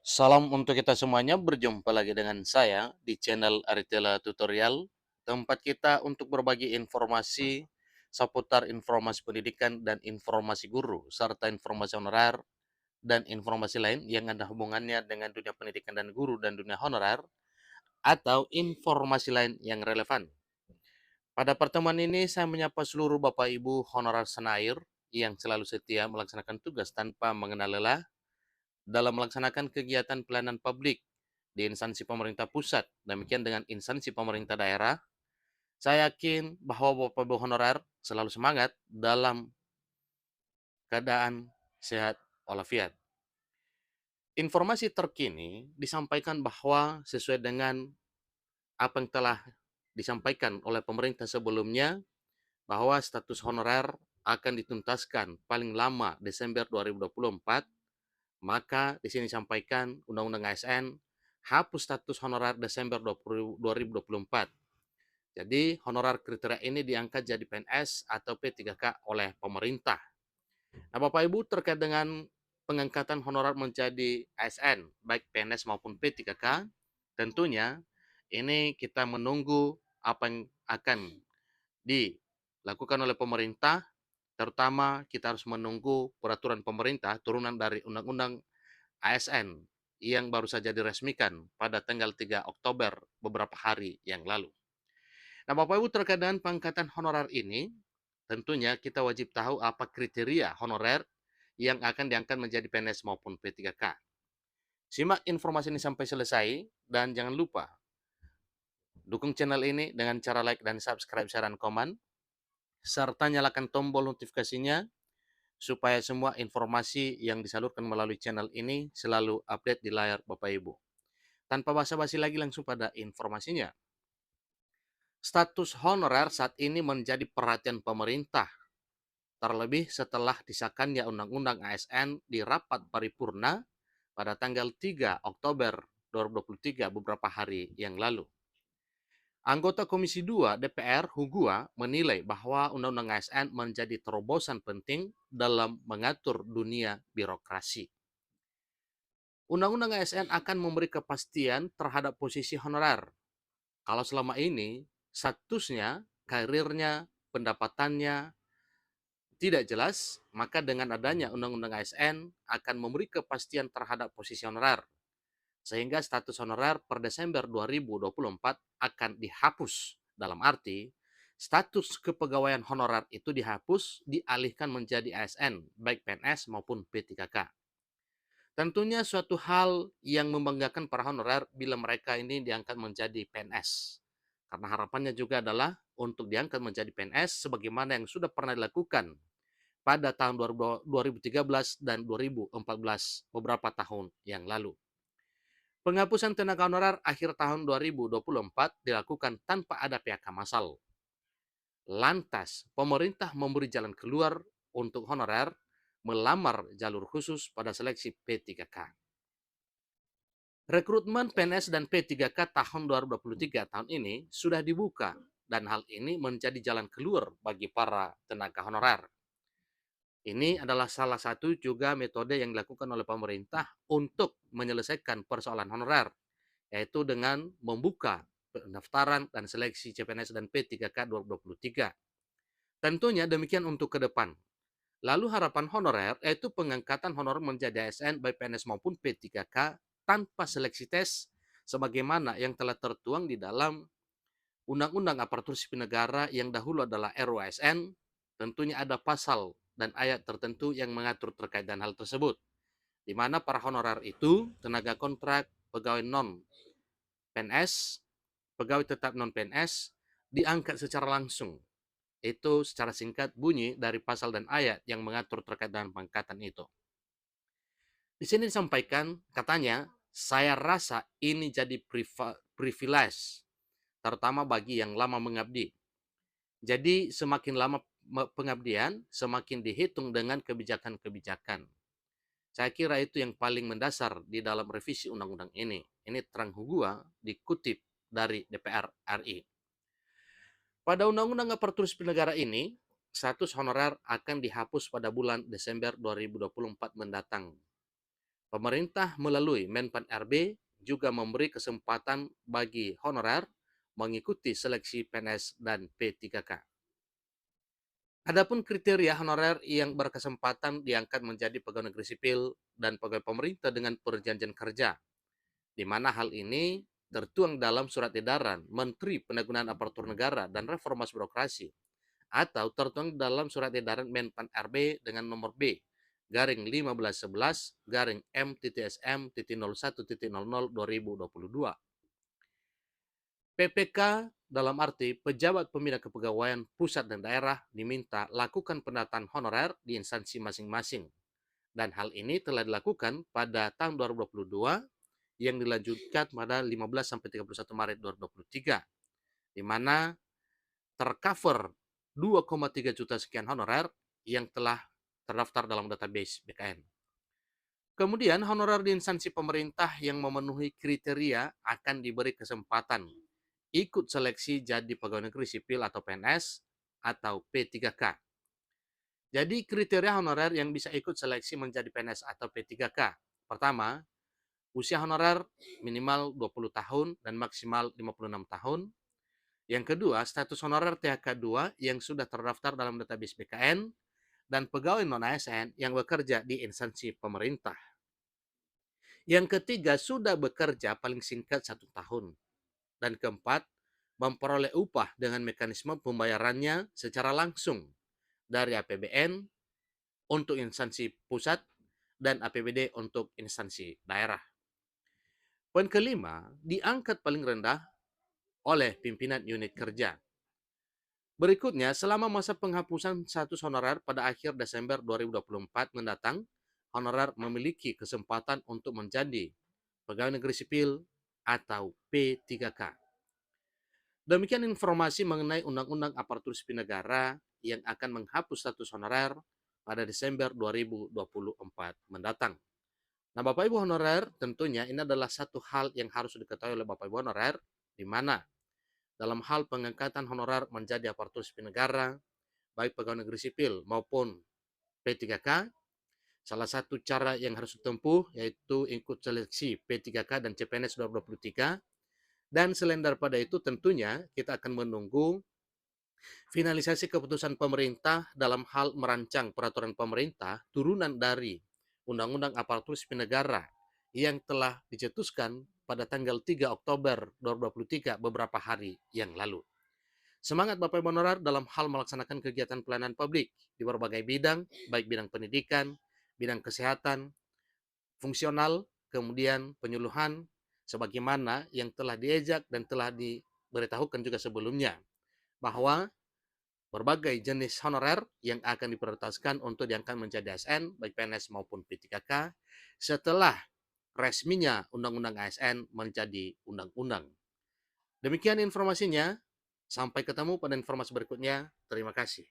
Salam untuk kita semuanya, berjumpa lagi dengan saya di channel Aritela Tutorial, tempat kita untuk berbagi informasi seputar informasi pendidikan dan informasi guru, serta informasi honorer dan informasi lain yang ada hubungannya dengan dunia pendidikan dan guru dan dunia honorer, atau informasi lain yang relevan. Pada pertemuan ini, saya menyapa seluruh Bapak Ibu honorer Senair yang selalu setia melaksanakan tugas tanpa mengenal lelah dalam melaksanakan kegiatan pelayanan publik di instansi pemerintah pusat, demikian dengan instansi pemerintah daerah. Saya yakin bahwa Bapak Ibu honorer selalu semangat dalam keadaan sehat walafiat. Informasi terkini disampaikan bahwa sesuai dengan apa yang telah disampaikan oleh pemerintah sebelumnya, bahwa status honorer akan dituntaskan paling lama Desember 2024. Maka di sini disampaikan Undang-Undang ASN hapus status honorer Desember 2024. Jadi honorer kriteria ini diangkat jadi PNS atau P3K oleh pemerintah. Nah, Bapak Ibu, terkait dengan pengangkatan honorer menjadi ASN, baik PNS maupun P3K, tentunya ini kita menunggu apa yang akan dilakukan oleh pemerintah. Terutama kita harus menunggu peraturan pemerintah turunan dari Undang-Undang ASN yang baru saja diresmikan pada tanggal 3 Oktober beberapa hari yang lalu. Nah, Bapak Ibu, terkait dengan pengangkatan honorer ini, tentunya kita wajib tahu apa kriteria honorer yang akan diangkat menjadi PNS maupun P3K. Simak informasi ini sampai selesai dan jangan lupa dukung channel ini dengan cara like dan subscribe, share, dan komen, serta nyalakan tombol notifikasinya supaya semua informasi yang disalurkan melalui channel ini selalu update di layar Bapak Ibu. Tanpa basa-basi lagi, langsung pada informasinya. Status honorer saat ini menjadi perhatian pemerintah, terlebih setelah disahkannya Undang-Undang ASN di rapat paripurna pada tanggal 3 Oktober 2023 beberapa hari yang lalu. Anggota Komisi 2 DPR Hugua menilai bahwa Undang-Undang ASN menjadi terobosan penting dalam mengatur dunia birokrasi. Undang-Undang ASN akan memberi kepastian terhadap posisi honorer. Kalau selama ini statusnya, karirnya, pendapatannya tidak jelas, maka dengan adanya Undang-Undang ASN akan memberi kepastian terhadap posisi honorer. Sehingga status honorer per Desember 2024 akan dihapus. Dalam arti, status kepegawaian honorer itu dihapus, dialihkan menjadi ASN, baik PNS maupun P3K. Tentunya suatu hal yang membanggakan para honorer bila mereka ini diangkat menjadi PNS. Karena harapannya juga adalah untuk diangkat menjadi PNS sebagaimana yang sudah pernah dilakukan pada tahun 2013 dan 2014 beberapa tahun yang lalu. Penghapusan tenaga honorer akhir tahun 2024 dilakukan tanpa ada PHK massal. Lantas, pemerintah memberi jalan keluar untuk honorer melamar jalur khusus pada seleksi P3K. Rekrutmen PNS dan P3K tahun 2023 tahun ini sudah dibuka dan hal ini menjadi jalan keluar bagi para tenaga honorer. Ini adalah salah satu juga metode yang dilakukan oleh pemerintah untuk menyelesaikan persoalan honorer, yaitu dengan membuka pendaftaran dan seleksi CPNS dan P3K 2023. Tentunya demikian untuk ke depan. Lalu harapan honorer yaitu pengangkatan honorer menjadi ASN baik PNS maupun P3K tanpa seleksi tes sebagaimana yang telah tertuang di dalam Undang-Undang Aparatur Sipil Negara yang dahulu adalah RUASN. Tentunya ada pasal dan ayat tertentu yang mengatur terkait dengan hal tersebut, di mana para honorer itu tenaga kontrak, pegawai non PNS, pegawai tetap non PNS diangkat secara langsung. Itu secara singkat bunyi dari pasal dan ayat yang mengatur terkait dengan pengangkatan itu. Di sini disampaikan, katanya, saya rasa ini jadi privilege, terutama bagi yang lama mengabdi. Jadi semakin lama pengabdian, semakin dihitung dengan kebijakan-kebijakan. Saya kira itu yang paling mendasar di dalam revisi undang-undang ini. Ini terang hugua dikutip dari DPR RI. Pada Undang-Undang Aparatur Sipil Negara ini, status honorer akan dihapus pada bulan Desember 2024 mendatang. Pemerintah melalui Menpan RB juga memberi kesempatan bagi honorer mengikuti seleksi PNS dan P3K. Adapun kriteria honorer yang berkesempatan diangkat menjadi pegawai negeri sipil dan pegawai pemerintah dengan perjanjian kerja, di mana hal ini tertuang dalam surat edaran Menteri Pendayagunaan Aparatur Negara dan Reformasi Birokrasi atau tertuang dalam surat edaran Menpan RB dengan nomor B garing 1511 garing M.SM.01.00 2022. PPK dalam arti pejabat pembina kepegawaian pusat dan daerah diminta lakukan pendataan honorer di instansi masing-masing. Dan hal ini telah dilakukan pada tahun 2022 yang dilanjutkan pada 15 sampai 31 Maret 2023, di mana tercover 2,3 juta sekian honorer yang telah terdaftar dalam database BKN. Kemudian honorer di instansi pemerintah yang memenuhi kriteria akan diberi kesempatan ikut seleksi jadi pegawai negeri sipil atau PNS atau P3K. Jadi kriteria honorer yang bisa ikut seleksi menjadi PNS atau P3K. Pertama, usia honorer minimal 20 tahun dan maksimal 56 tahun. Yang kedua, status honorer THK2 yang sudah terdaftar dalam database BKN dan pegawai non-ASN yang bekerja di instansi pemerintah. Yang ketiga, sudah bekerja paling singkat 1 tahun. Dan keempat, memperoleh upah dengan mekanisme pembayarannya secara langsung dari APBN untuk instansi pusat dan APBD untuk instansi daerah. Poin kelima, diangkat paling rendah oleh pimpinan unit kerja. Berikutnya, selama masa penghapusan status honorer pada akhir Desember 2024 mendatang, honorer memiliki kesempatan untuk menjadi pegawai negeri sipil atau P3K. Demikian informasi mengenai Undang-Undang Aparatur Sipil Negara yang akan menghapus status honorer pada Desember 2024 mendatang. Nah, Bapak Ibu honorer, tentunya ini adalah satu hal yang harus diketahui oleh Bapak Ibu honorer, di mana dalam hal pengangkatan honorer menjadi aparatur sipil negara, baik pegawai negeri sipil maupun P3K, salah satu cara yang harus ditempuh yaitu ikut seleksi P3K dan CPNS 2023. Dan selain daripada itu tentunya kita akan menunggu finalisasi keputusan pemerintah dalam hal merancang peraturan pemerintah turunan dari Undang-Undang Aparatur Sipil Negara yang telah dicetuskan pada tanggal 3 Oktober 2023 beberapa hari yang lalu. Semangat Bapak Ibu honorer dalam hal melaksanakan kegiatan pelayanan publik di berbagai bidang, baik bidang pendidikan, bidang kesehatan, fungsional, kemudian penyuluhan, sebagaimana yang telah diajak dan telah diberitahukan juga sebelumnya, bahwa berbagai jenis honorer yang akan diprioritaskan untuk diangkat menjadi ASN, baik PNS maupun P3K, setelah resminya Undang-Undang ASN menjadi undang-undang. Demikian informasinya, sampai ketemu pada informasi berikutnya. Terima kasih.